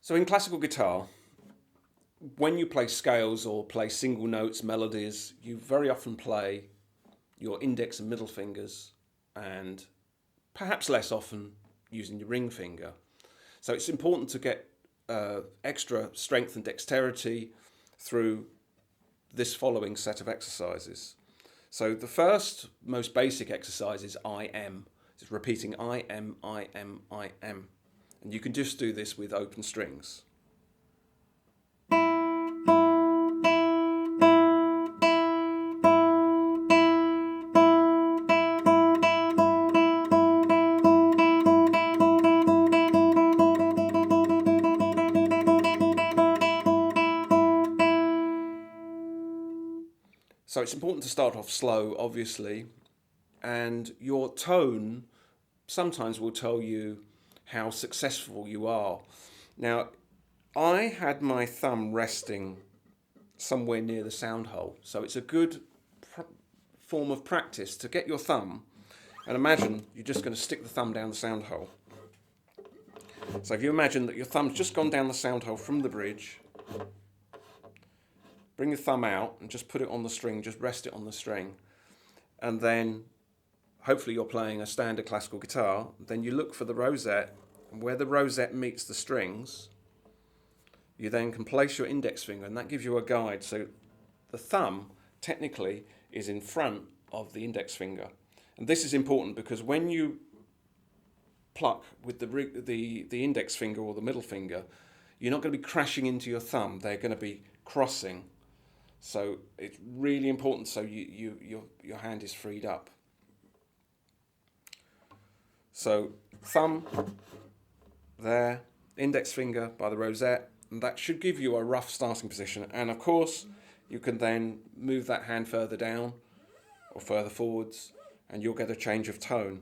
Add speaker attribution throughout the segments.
Speaker 1: So in classical guitar, when you play scales or play single notes, melodies, you very often play your index and middle fingers, and perhaps less often using your ring finger. So it's important to get extra strength and dexterity through this following set of exercises. So the first, most basic exercise is I am. It's repeating I am, I am, I am. And you can just do this with open strings. So it's important to start off slow, obviously, and your tone sometimes will tell you how successful you are. Now, I had my thumb resting somewhere near the sound hole, so it's a good form of practice to get your thumb, and imagine you're just going to stick the thumb down the sound hole. So if you imagine that your thumb's just gone down the sound hole from the bridge, bring your thumb out and just put it on the string, just rest it on the string. And then, hopefully you're playing a standard classical guitar, then you look for the rosette, and where the rosette meets the strings, you then can place your index finger, and that gives you a guide. So the thumb, technically, is in front of the index finger. And this is important because when you pluck with the index finger or the middle finger, you're not going to be crashing into your thumb, they're going to be crossing. So it's really important so your hand is freed up. So thumb there, index finger by the rosette, and that should give you a rough starting position. And of course, you can then move that hand further down or further forwards, and you'll get a change of tone.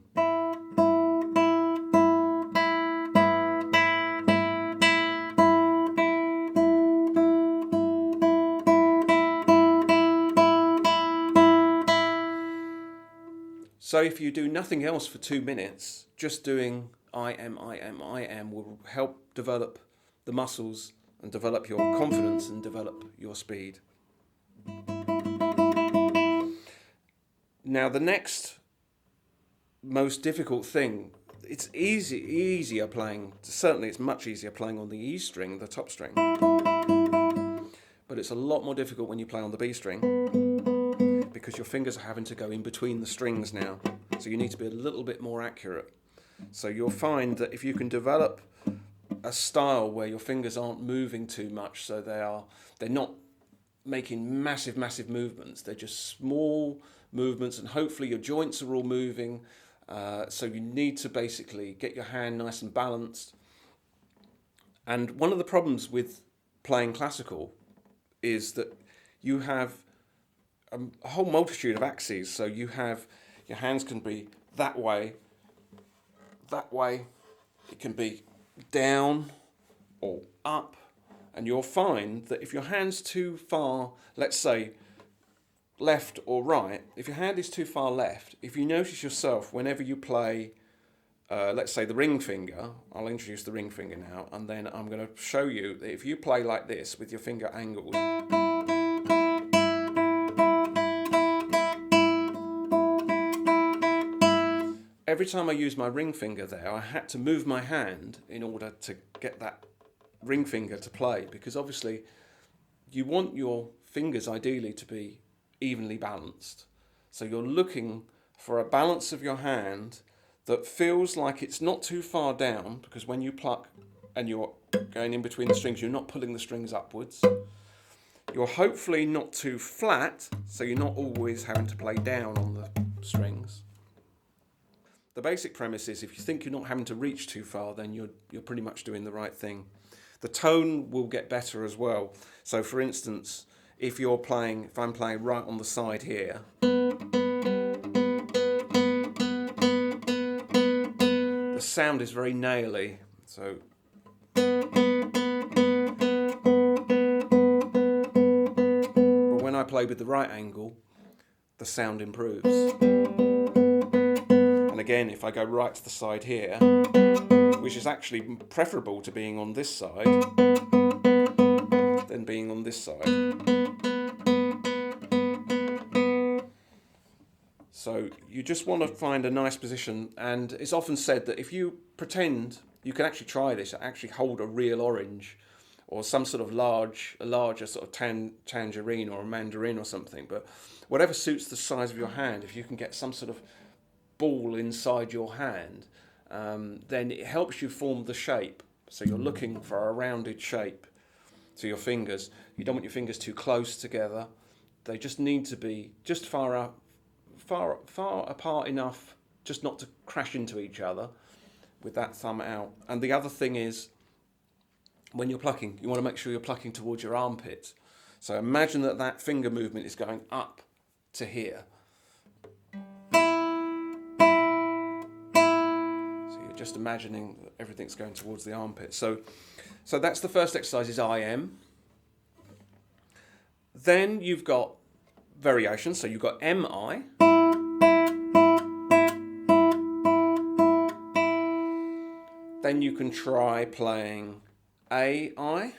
Speaker 1: So if you do nothing else for 2 minutes, just doing I am, I am, I am will help develop the muscles and develop your confidence and develop your speed. Now the next most difficult thing, it's easier playing, certainly it's much easier playing on the E string, the top string, but it's a lot more difficult when you play on the B string, because your fingers are having to go in between the strings now. So you need to be a little bit more accurate. So you'll find that if you can develop a style where your fingers aren't moving too much, so they're not making massive movements, they're just small movements, and hopefully your joints are all moving. So you need to basically get your hand nice and balanced. And one of the problems with playing classical is that you have a whole multitude of axes. So you have, your hands can be that way, it can be down or up, and you'll find that if your hand's too far, let's say left or right, if your hand is too far left, if you notice yourself whenever you play, let's say the ring finger, I'll introduce the ring finger now, and then I'm going to show you that if you play like this with your finger angled, every time I used my ring finger there, I had to move my hand in order to get that ring finger to play, because obviously you want your fingers ideally to be evenly balanced. So you're looking for a balance of your hand that feels like it's not too far down, because when you pluck and you're going in between the strings, you're not pulling the strings upwards. You're hopefully not too flat, so you're not always having to play down on the strings. The basic premise is if you think you're not having to reach too far, then you're pretty much doing the right thing. The tone will get better as well. So for instance, if I'm playing right on the side here, the sound is very naily. So but when I play with the right angle, the sound improves. And again, if I go right to the side here, which is actually preferable to being on this side than being on this side. So you just want to find a nice position, and it's often said that if you pretend, you can actually try this, actually hold a real orange or some sort of larger sort of tangerine or a mandarin or something, but whatever suits the size of your hand, if you can get some sort of ball inside your hand, then it helps you form the shape. So you're looking for a rounded shape to your fingers. You don't want your fingers too close together. They just need to be just far apart enough just not to crash into each other with that thumb out. And the other thing is, when you're plucking, you want to make sure you're plucking towards your armpit. So imagine that finger movement is going up to here. So you're just imagining that everything's going towards the armpit. So that's the first exercise, is IM. Then you've got variations. So you've got MI. Then you can try playing AI.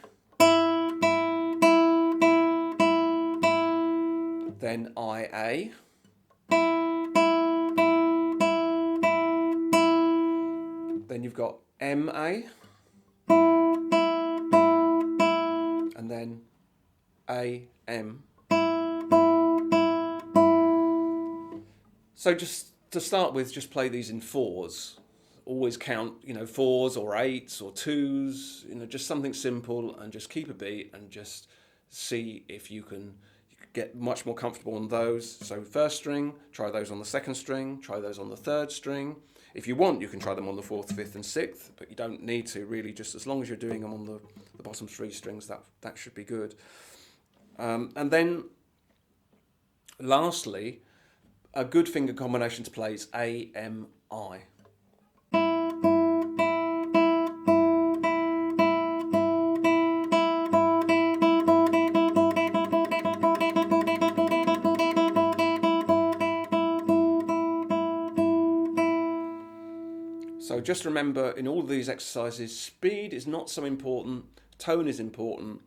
Speaker 1: Then IA. Then you've got MA. And then AM. So just to start with, just play these in fours. Always count, fours or eights or twos, just something simple, and just keep a beat and just see if you can get much more comfortable on those. So first string, try those on the second string, try those on the third string. If you want, you can try them on the fourth, fifth and sixth, but you don't need to really, just as long as you're doing them on the bottom three strings, that should be good. And then lastly, a good finger combination to play is AMI. So just remember, in all of these exercises, speed is not so important, tone is important.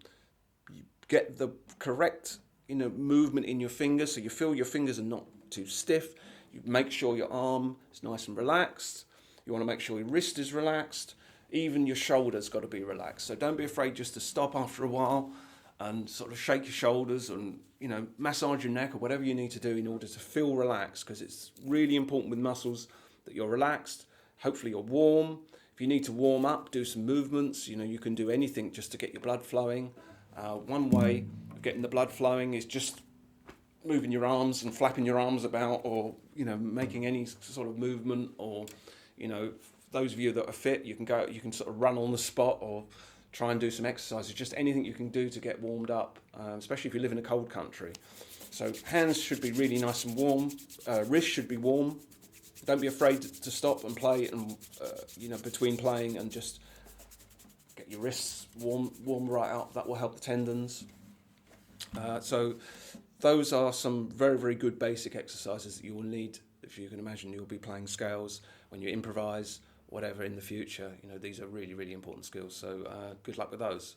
Speaker 1: You get the correct movement in your fingers, so you feel your fingers are not too stiff. You make sure your arm is nice and relaxed. You want to make sure your wrist is relaxed. Even your shoulder's got to be relaxed. So don't be afraid just to stop after a while and sort of shake your shoulders and massage your neck or whatever you need to do in order to feel relaxed, because it's really important with muscles that you're relaxed. Hopefully you're warm. If you need to warm up, do some movements. You can do anything just to get your blood flowing. One way of getting the blood flowing is just moving your arms and flapping your arms about, or making any sort of movement, or those of you that are fit, you can sort of run on the spot or try and do some exercises. Just anything you can do to get warmed up, especially if you live in a cold country. So hands should be really nice and warm. Wrists should be warm. Don't be afraid to stop and play, and between playing, and just get your wrists warm right up. That will help the tendons. So those are some very, very good basic exercises that you will need if you can imagine you'll be playing scales when you improvise, whatever in the future. These are really, really important skills. So good luck with those.